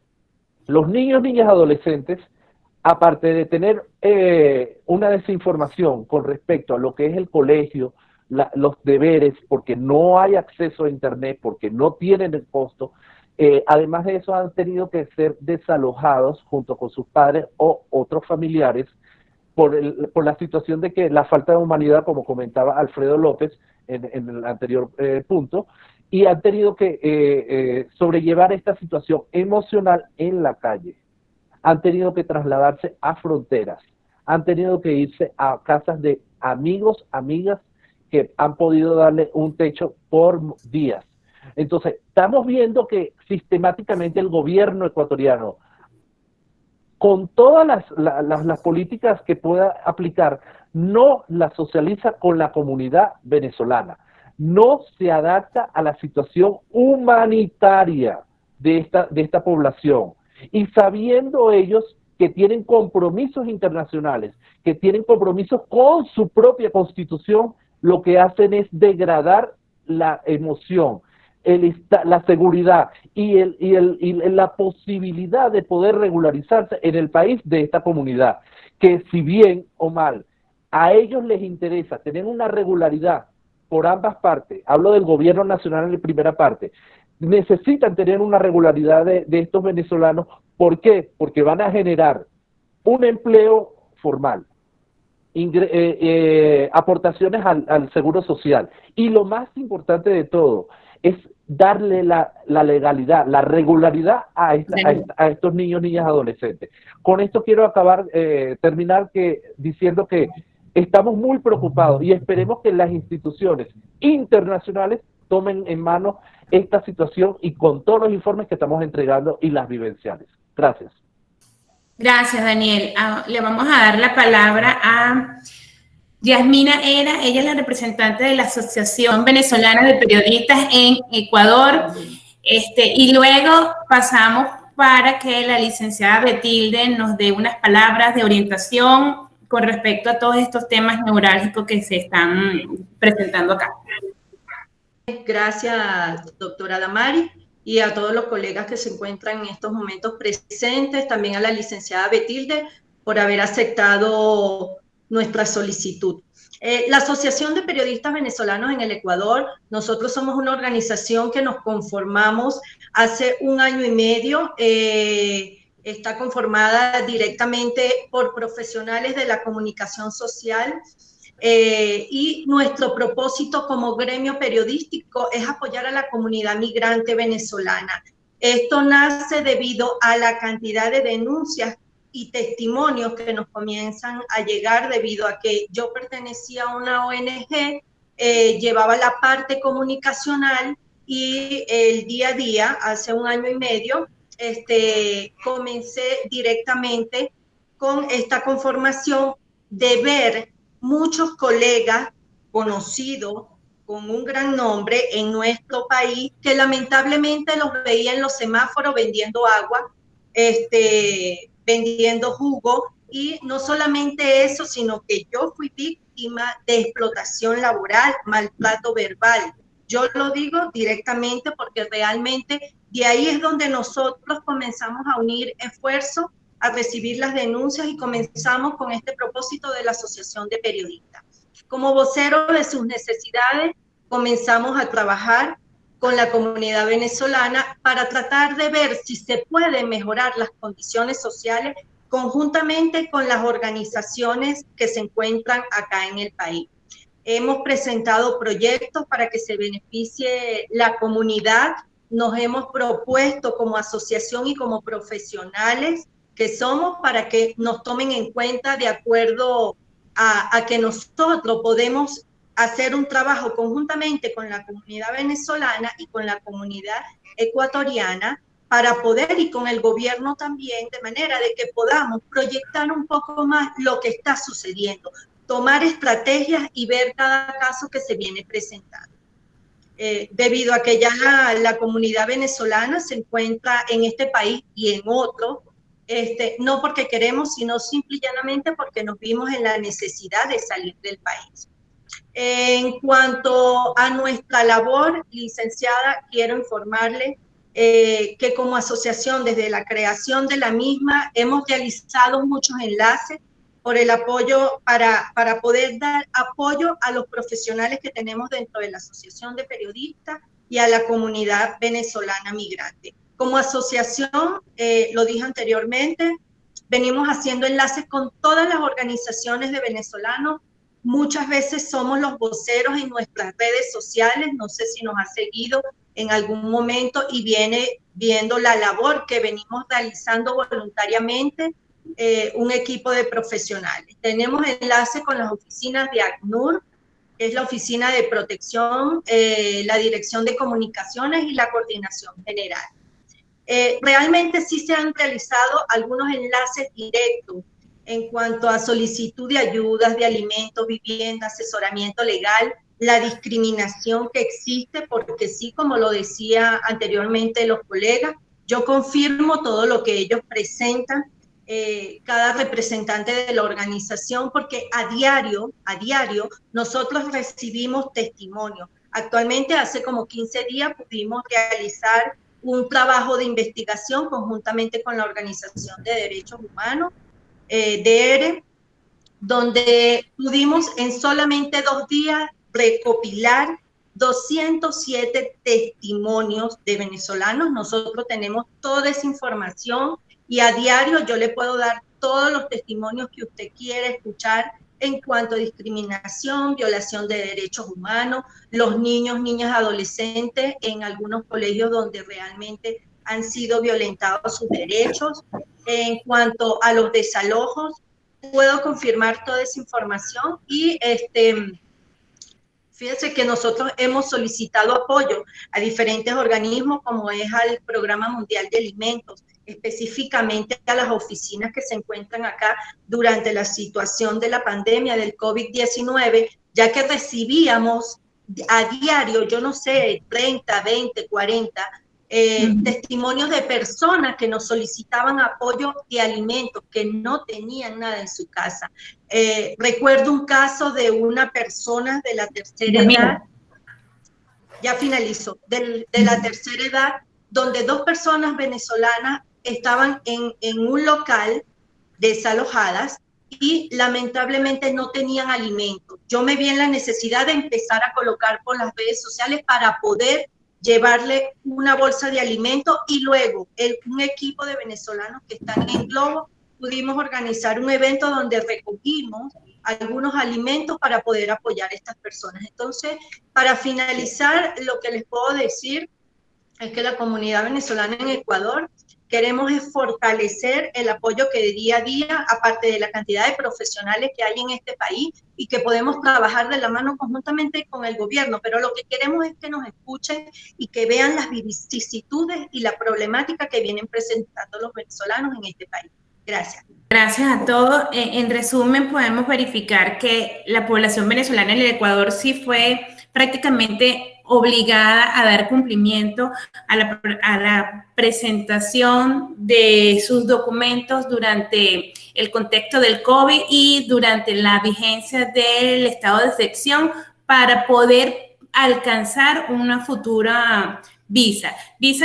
los niños, niñas, adolescentes, aparte de tener una desinformación con respecto a lo que es el colegio, los deberes, porque no hay acceso a internet, porque no tienen el costo, además de eso han tenido que ser desalojados junto con sus padres o otros familiares por la situación de que la falta de humanidad, como comentaba Alfredo López en el anterior punto, y han tenido que sobrellevar esta situación emocional en la calle. Han tenido que trasladarse a fronteras, han tenido que irse a casas de amigos, amigas, que han podido darle un techo por días. Entonces, estamos viendo que sistemáticamente el gobierno ecuatoriano, con todas las políticas que pueda aplicar, no las socializa con la comunidad venezolana, no se adapta a la situación humanitaria de esta población, y sabiendo ellos que tienen compromisos internacionales, que tienen compromisos con su propia constitución, lo que hacen es degradar la emoción, la seguridad y la posibilidad de poder regularizarse en el país de esta comunidad, que si bien o mal a ellos les interesa tener una regularidad por ambas partes, hablo del gobierno nacional en la primera parte, necesitan tener una regularidad de estos venezolanos. ¿Por qué? Porque van a generar un empleo formal, aportaciones al seguro social, y lo más importante de todo es darle la legalidad, la regularidad a estos niños, niñas, adolescentes. Con esto quiero terminar diciendo que estamos muy preocupados y esperemos que las instituciones internacionales tomen en mano esta situación y con todos los informes que estamos entregando y las vivenciales. Gracias. Gracias, Daniel. Le vamos a dar la palabra a Yasmina Era. Ella es la representante de la Asociación Venezolana de Periodistas en Ecuador. Y luego pasamos para que la licenciada Betilde nos dé unas palabras de orientación con respecto a todos estos temas neurálgicos que se están presentando acá. Gracias, doctora Damari, y a todos los colegas que se encuentran en estos momentos presentes, también a la licenciada Betilde por haber aceptado nuestra solicitud. La Asociación de Periodistas Venezolanos en el Ecuador, nosotros somos una organización que nos conformamos hace 1 año y medio, está conformada directamente por profesionales de la comunicación social, y nuestro propósito como gremio periodístico es apoyar a la comunidad migrante venezolana. Esto nace debido a la cantidad de denuncias y testimonios que nos comienzan a llegar debido a que yo pertenecía a una ONG, llevaba la parte comunicacional y el día a día, hace 1 año y medio, comencé directamente con esta conformación de ver muchos colegas conocidos con un gran nombre en nuestro país que lamentablemente los veía en los semáforos vendiendo agua, vendiendo jugo, y no solamente eso, sino que yo fui víctima de explotación laboral, maltrato verbal. Yo lo digo directamente porque realmente de ahí es donde nosotros comenzamos a unir esfuerzos, a recibir las denuncias y comenzamos con este propósito de la Asociación de Periodistas. Como vocero de sus necesidades, comenzamos a trabajar con la comunidad venezolana para tratar de ver si se pueden mejorar las condiciones sociales conjuntamente con las organizaciones que se encuentran acá en el país. Hemos presentado proyectos para que se beneficie la comunidad, nos hemos propuesto como asociación y como profesionales que somos para que nos tomen en cuenta de acuerdo a que nosotros podemos hacer un trabajo conjuntamente con la comunidad venezolana y con la comunidad ecuatoriana para poder, y con el gobierno también, de manera de que podamos proyectar un poco más lo que está sucediendo, tomar estrategias y ver cada caso que se viene presentando. Debido a que ya la comunidad venezolana se encuentra en este país y en otro, no porque queremos, sino simple y llanamente porque nos vimos en la necesidad de salir del país. En cuanto a nuestra labor, licenciada, quiero informarle que como asociación, desde la creación de la misma, hemos realizado muchos enlaces por el apoyo, para poder dar apoyo a los profesionales que tenemos dentro de la Asociación de Periodistas y a la comunidad venezolana migrante. Como asociación, lo dije anteriormente, venimos haciendo enlaces con todas las organizaciones de venezolanos. Muchas veces somos los voceros en nuestras redes sociales, no sé si nos ha seguido en algún momento y viene viendo la labor que venimos realizando voluntariamente, un equipo de profesionales. Tenemos enlace con las oficinas de ACNUR, que es la Oficina de Protección, la Dirección de Comunicaciones y la Coordinación General. Realmente sí se han realizado algunos enlaces directos en cuanto a solicitud de ayudas, de alimentos, vivienda, asesoramiento legal, la discriminación que existe, porque sí, como lo decía anteriormente los colegas, yo confirmo todo lo que ellos presentan, cada representante de la organización, porque a diario nosotros recibimos testimonios. Actualmente, hace como 15 días pudimos realizar un trabajo de investigación conjuntamente con la Organización de Derechos Humanos, DERE, donde pudimos en solamente 2 días recopilar 207 testimonios de venezolanos. Nosotros tenemos toda esa información y a diario yo le puedo dar todos los testimonios que usted quiere escuchar en cuanto a discriminación, violación de derechos humanos, los niños, niñas, adolescentes en algunos colegios donde realmente han sido violentados sus derechos. En cuanto a los desalojos, puedo confirmar toda esa información y Fíjense que nosotros hemos solicitado apoyo a diferentes organismos, como es al Programa Mundial de Alimentos, específicamente a las oficinas que se encuentran acá durante la situación de la pandemia del COVID-19, ya que recibíamos a diario, yo no sé, 30, 20, 40 testimonios de personas que nos solicitaban apoyo de alimentos, que no tenían nada en su casa. Recuerdo un caso de una persona de la tercera edad, ya finalizó, de la tercera edad, donde dos personas venezolanas estaban en un local desalojadas y lamentablemente no tenían alimento. Yo me vi en la necesidad de empezar a colocar por las redes sociales para poder llevarle una bolsa de alimento, y luego un equipo de venezolanos que están en Globo pudimos organizar un evento donde recogimos algunos alimentos para poder apoyar a estas personas. Entonces, para finalizar, lo que les puedo decir es que la comunidad venezolana en Ecuador queremos es fortalecer el apoyo que día a día, aparte de la cantidad de profesionales que hay en este país y que podemos trabajar de la mano conjuntamente con el gobierno, pero lo que queremos es que nos escuchen y que vean las vicisitudes y la problemática que vienen presentando los venezolanos en este país. Gracias. Gracias a todos. En resumen, podemos verificar que la población venezolana en el Ecuador sí fue prácticamente obligada a dar cumplimiento a la presentación de sus documentos durante el contexto del COVID y durante la vigencia del estado de excepción para poder alcanzar una futura visa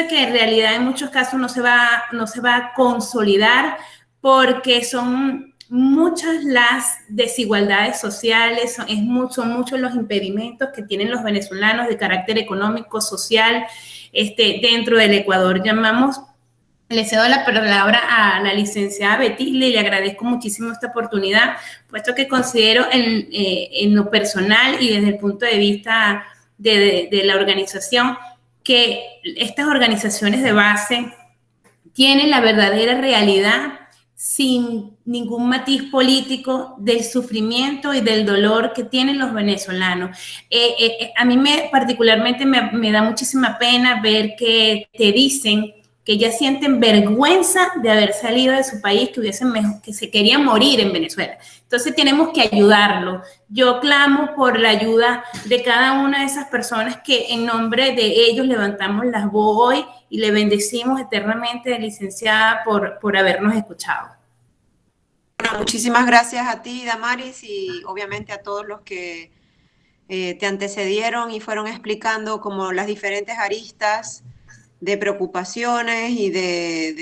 que en realidad en muchos casos no se va a consolidar, porque son muchas las desigualdades sociales, son muchos los impedimentos que tienen los venezolanos de carácter económico, social, dentro del Ecuador. Le cedo la palabra a la licenciada Betty, le agradezco muchísimo esta oportunidad, puesto que considero en lo personal y desde el punto de vista de la organización, que estas organizaciones de base tienen la verdadera realidad sin ningún matiz político del sufrimiento y del dolor que tienen los venezolanos. A mí particularmente me da muchísima pena ver que te dicen que ya sienten vergüenza de haber salido de su país, que se querían morir en Venezuela. Entonces tenemos que ayudarlo. Yo clamo por la ayuda de cada una de esas personas que en nombre de ellos levantamos las voz hoy y le bendecimos eternamente, licenciada, por habernos escuchado. Bueno, muchísimas gracias a ti, Damaris, y obviamente a todos los que te antecedieron y fueron explicando como las diferentes aristas de preocupaciones y de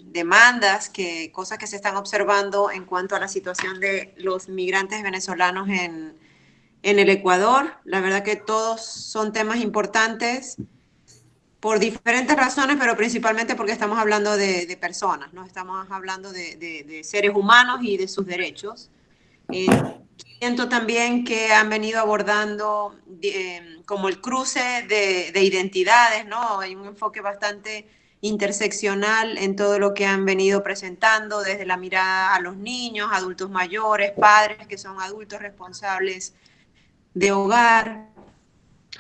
demandas, cosas que se están observando en cuanto a la situación de los migrantes venezolanos en el Ecuador. La verdad que todos son temas importantes por diferentes razones, pero principalmente porque estamos hablando de personas, ¿no? Estamos hablando de seres humanos y de sus derechos. Siento también que han venido abordando como el cruce de identidades, ¿no? Hay un enfoque bastante interseccional en todo lo que han venido presentando, desde la mirada a los niños, adultos mayores, padres que son adultos responsables de hogar.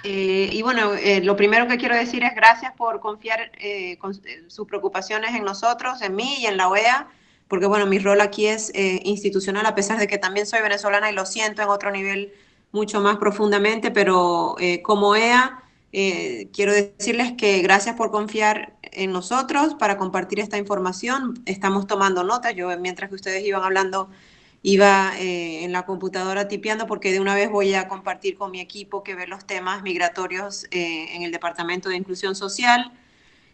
Y bueno, lo primero que quiero decir es gracias por confiar con sus preocupaciones en nosotros, en mí y en la OEA, porque bueno, mi rol aquí es institucional, a pesar de que también soy venezolana y lo siento en otro nivel mucho más profundamente, pero como OEA quiero decirles que gracias por confiar en nosotros para compartir esta información. Estamos tomando nota. Yo, mientras que ustedes iban hablando, iba en la computadora tipeando, porque de una vez voy a compartir con mi equipo que ve los temas migratorios en el Departamento de Inclusión Social.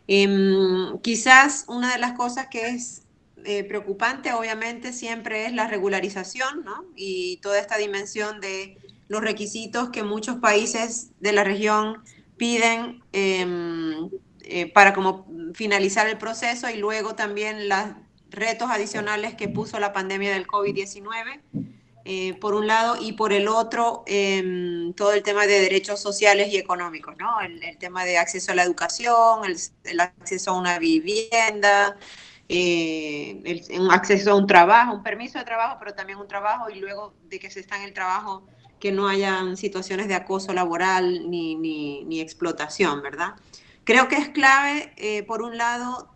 Quizás una de las cosas que es preocupante, obviamente, siempre es la regularización, ¿no? Y toda esta dimensión de los requisitos que muchos países de la región piden para como finalizar el proceso, y luego también los retos adicionales que puso la pandemia del COVID-19, por un lado, y por el otro, todo el tema de derechos sociales y económicos, ¿no? El tema de acceso a la educación, el acceso a una vivienda, un acceso a un trabajo, un permiso de trabajo, pero también un trabajo, y luego de que se está en el trabajo, que no hayan situaciones de acoso laboral ni explotación, ¿verdad? Creo que es clave, por un lado,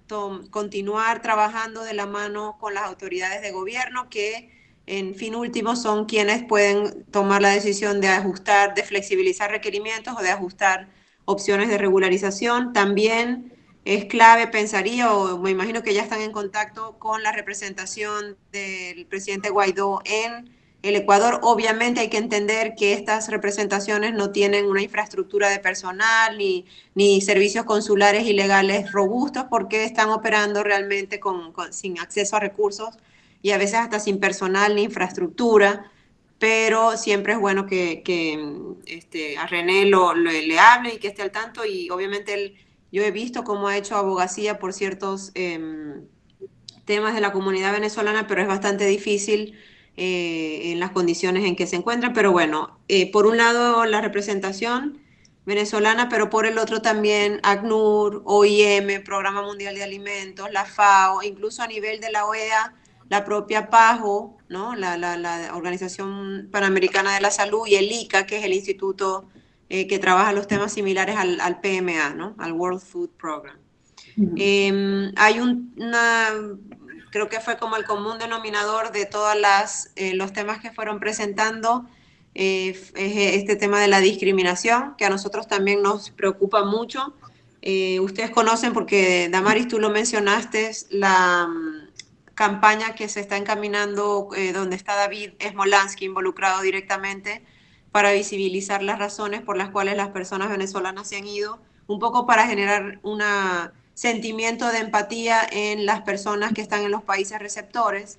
continuar trabajando de la mano con las autoridades de gobierno que, en fin último, son quienes pueden tomar la decisión de ajustar, de flexibilizar requerimientos o de ajustar opciones de regularización. También es clave, pensaría, o me imagino que ya están en contacto con la representación del presidente Guaidó en el Ecuador. Obviamente hay que entender que estas representaciones no tienen una infraestructura de personal ni servicios consulares y legales robustos, porque están operando realmente sin acceso a recursos y a veces hasta sin personal ni infraestructura. Pero siempre es bueno que a René le hable y que esté al tanto, y obviamente yo he visto cómo ha hecho abogacía por ciertos temas de la comunidad venezolana, pero es bastante difícil en las condiciones en que se encuentran. Pero bueno, por un lado la representación venezolana, pero por el otro también ACNUR, OIM, Programa Mundial de Alimentos, la FAO, incluso a nivel de la OEA, la propia PAHO, ¿no? la Organización Panamericana de la Salud, y el ICA, que es el instituto que trabaja los temas similares al PMA, ¿no? Al World Food Program. Hay creo que fue como el común denominador de todos los temas que fueron presentando, este tema de la discriminación, que a nosotros también nos preocupa mucho. Ustedes conocen, porque Damaris, tú lo mencionaste, la campaña que se está encaminando, donde está David Smolansky involucrado directamente, para visibilizar las razones por las cuales las personas venezolanas se han ido, un poco para generar un sentimiento de empatía en las personas que están en los países receptores.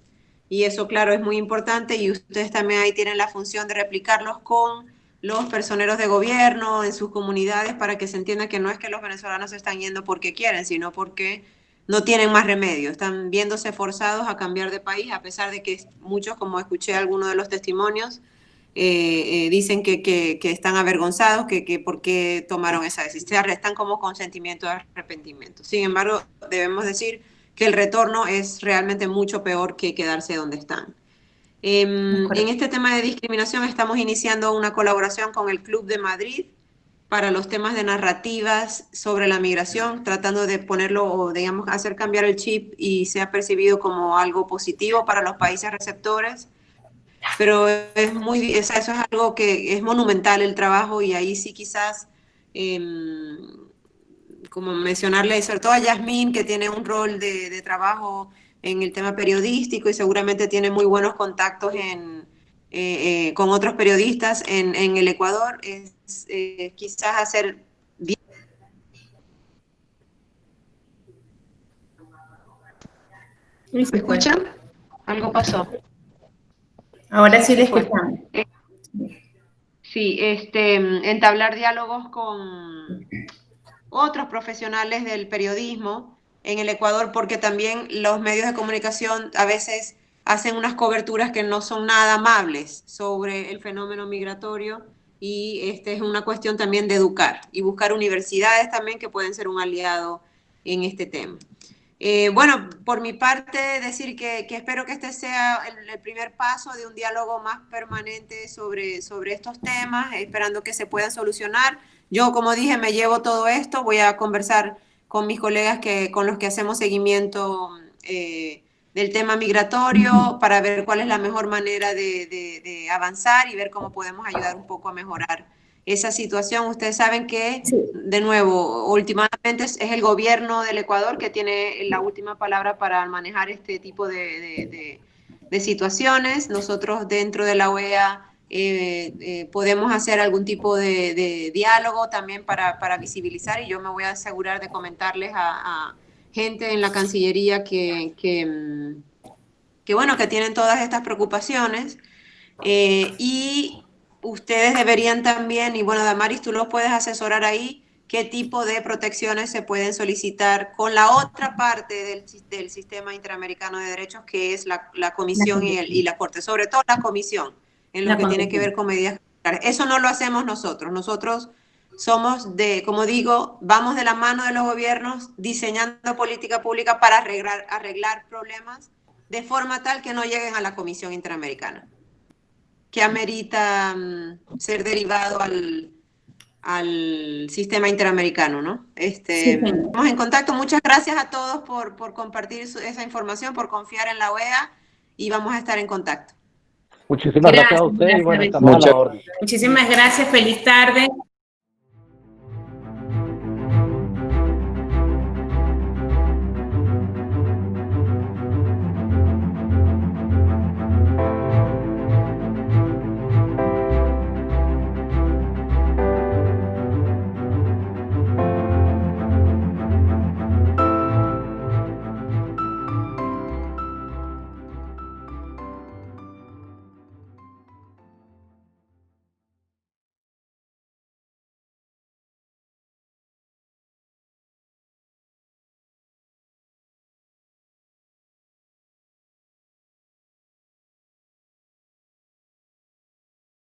Y eso, claro, es muy importante, y ustedes también ahí tienen la función de replicarlos con los personeros de gobierno en sus comunidades, para que se entienda que no es que los venezolanos se están yendo porque quieren, sino porque no tienen más remedio, están viéndose forzados a cambiar de país, a pesar de que muchos, como escuché algunos de los testimonios, dicen que están avergonzados, que por qué tomaron esa decisión, están como con sentimiento de arrepentimiento. Sin embargo, debemos decir que el retorno es realmente mucho peor que quedarse donde están. En este tema de discriminación estamos iniciando una colaboración con el Club de Madrid para los temas de narrativas sobre la migración, tratando de ponerlo, o digamos, hacer cambiar el chip y sea percibido como algo positivo para los países receptores. Pero eso es algo que es monumental el trabajo, y ahí sí quizás, como mencionarle sobre todo a Yasmín, que tiene un rol de trabajo en el tema periodístico y seguramente tiene muy buenos contactos con otros periodistas en el Ecuador, es quizás hacer bien. ¿Me escuchan? Algo pasó. Ahora sí le escuchamos. Sí, entablar diálogos con otros profesionales del periodismo en el Ecuador, porque también los medios de comunicación a veces hacen unas coberturas que no son nada amables sobre el fenómeno migratorio, y es una cuestión también de educar y buscar universidades también que pueden ser un aliado en este tema. Bueno, por mi parte, decir que espero que este sea el primer paso de un diálogo más permanente sobre estos temas, esperando que se puedan solucionar. Yo, como dije, me llevo todo esto, voy a conversar con mis colegas con los que hacemos seguimiento del tema migratorio, para ver cuál es la mejor manera de avanzar y ver cómo podemos ayudar un poco a mejorar esa situación. Ustedes saben que, de nuevo, últimamente es el gobierno del Ecuador que tiene la última palabra para manejar este tipo de situaciones. Nosotros dentro de la OEA podemos hacer algún tipo de diálogo también para visibilizar, y yo me voy a asegurar de comentarles a gente en la Cancillería que bueno, que tienen todas estas preocupaciones, y ustedes deberían también, y bueno, Damaris, tú los puedes asesorar ahí, qué tipo de protecciones se pueden solicitar con la otra parte del sistema interamericano de derechos, que es la Comisión y la Corte, sobre todo la Comisión, en lo que tiene que ver con medidas cautelares. Eso no lo hacemos nosotros. Nosotros somos como digo, vamos de la mano de los gobiernos diseñando política pública para arreglar problemas de forma tal que no lleguen a la Comisión Interamericana. que amerita ser derivado al sistema interamericano, ¿no? Estamos en contacto. Muchas gracias a todos por compartir esa información, por confiar en la OEA, y vamos a estar en contacto. Muchísimas gracias a ustedes y bueno, estamos a la orden. Muchísimas gracias, feliz tarde.